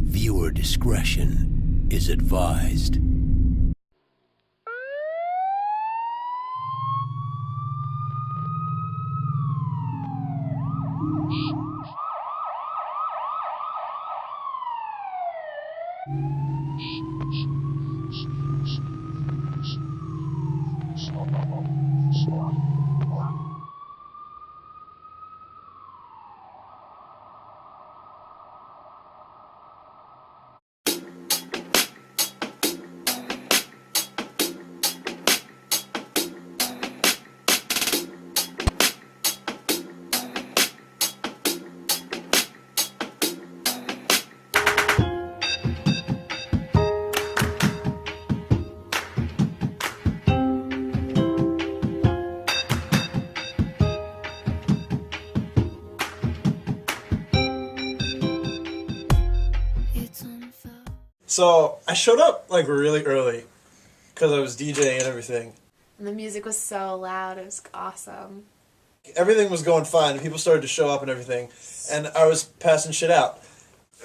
Viewer discretion is advised. So I showed up like really early because I was DJing and everything. And the music was so loud, it was awesome. Everything was going fine, and people started to show up and everything, and I was passing shit out.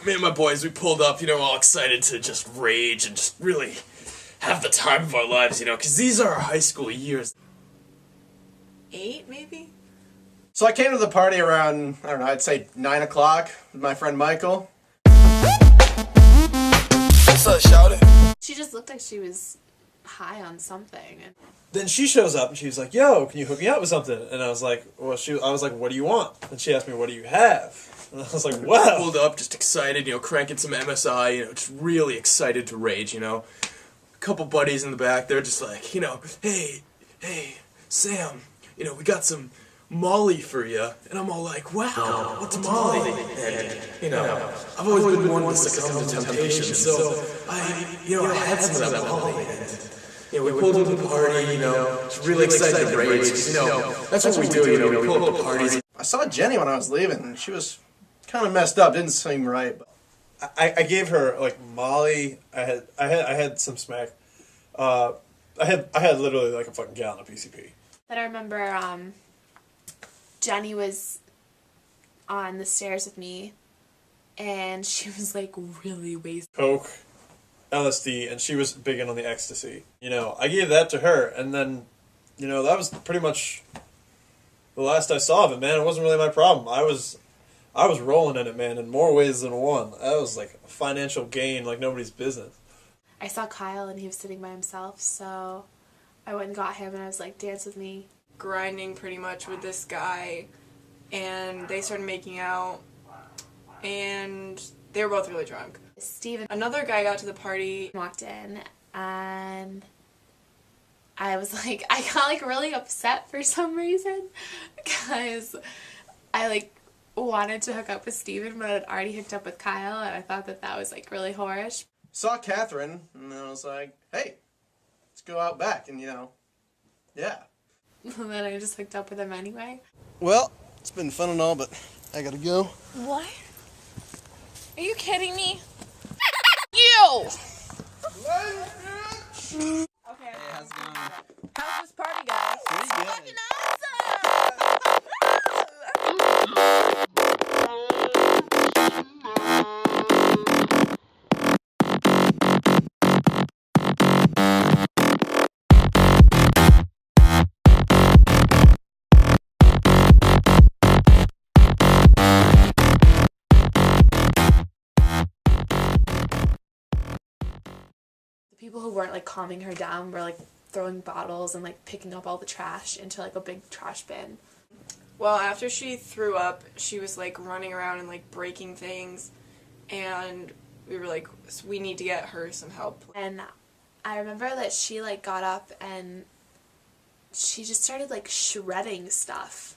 Me and my boys, we pulled up, all excited to just rage and just really have the time of our lives, because these are our high school years. 8, maybe? So I came to the party around, I don't know, I'd say 9 o'clock with my friend Michael. What's up, shouty? She just looked like she was high on something. Then she shows up and she was like, "Yo, can you hook me up with something?" And I was like, "What do you want?" And she asked me, "What do you have?" And I was like, "Wow." Pulled up, just excited, cranking some MSI, just really excited to rage, A couple buddies in the back, they're just like, hey, Sam, we got some Molly for you. And I'm all like, wow, what's Molly? And, I've always been one to succumb to temptation, so I had some of that Molly. And, we pulled into the party, just really excited to rage, that's what we do, we pull up to parties. I saw Jenny when I was leaving, and she was kind of messed up, didn't seem right. But I gave her like Molly. I had some smack. I had literally like a fucking gallon of PCP. Then I remember Jenny was on the stairs with me, and she was like really wasted. Coke, LSD, and she was big in on the ecstasy. I gave that to her, and then, that was pretty much the last I saw of it, man. It wasn't really my problem. I was rolling in it, man, in more ways than one. That was like a financial gain like nobody's business. I saw Kyle, and he was sitting by himself, so I went and got him, and I was like, dance with me. Grinding pretty much with this guy, and they started making out, and they were both really drunk. Steven, Another guy got to the party, walked in, and I was like, I got like really upset for some reason, because I like wanted to hook up with Steven, but I'd already hooked up with Kyle, and I thought that was like really whorish. saw Catherine, and I was like, hey, let's go out back, and yeah. And then I just hooked up with him anyway. Well, it's been fun and all, but I gotta go. What? Are you kidding me? You! Okay. Hey, how's it going? How's this party, guys? Pretty good. Fucking awesome! The people who weren't like calming her down were like throwing bottles and like picking up all the trash into like a big trash bin. well, after she threw up, she was like running around and like breaking things, and we were like, we need to get her some help. And I remember that she like got up and she just started like shredding stuff.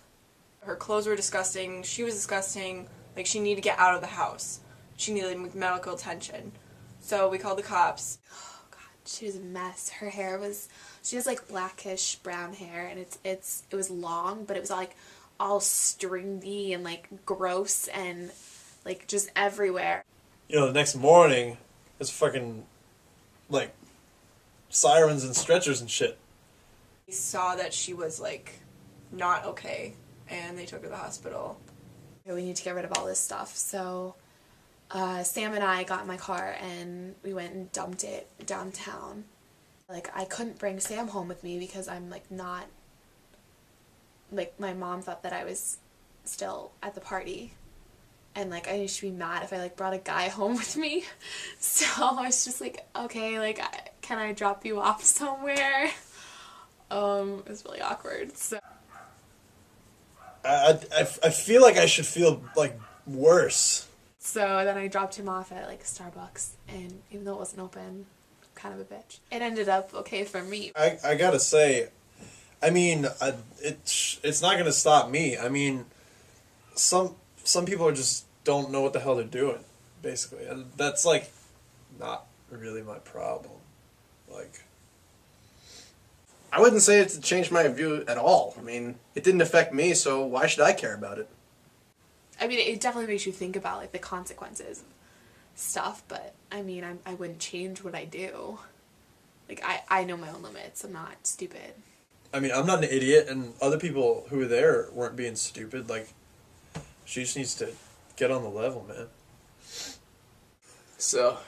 Her clothes were disgusting, she was disgusting, like she needed to get out of the house. She needed like, medical attention. So we called the cops. Oh god, she was a mess. Her hair was, she has like blackish brown hair, and it was long, but it was like all stringy and like gross and like just everywhere. The next morning, it's fucking like sirens and stretchers and shit. We saw that she was like not okay, and they took her to the hospital. We need to get rid of all this stuff, so Sam and I got in my car and we went and dumped it downtown. Like, I couldn't bring Sam home with me because I'm, like, not, like, my mom thought that I was still at the party. And, like, I used to be mad if I, like, brought a guy home with me. So I was just like, okay, like, can I drop you off somewhere? It was really awkward, so. I feel like I should feel, like, worse. So then I dropped him off at, like, Starbucks, and even though it wasn't open, kind of a bitch. It ended up okay for me. I gotta say, I mean, it's not gonna stop me. I mean, some people just don't know what the hell they're doing, basically, and that's like not really my problem. Like, I wouldn't say it's changed my view at all. I mean, it didn't affect me, so why should I care about it? I mean, it definitely makes you think about, like, the consequences of stuff, but I mean, I wouldn't change what I do. Like, I know my own limits. I'm not stupid. I mean, I'm not an idiot, and other people who were there weren't being stupid. Like, she just needs to get on the level, man. So,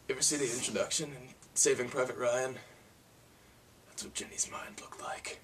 you ever see the introduction in Saving Private Ryan? That's what Jenny's mind looked like.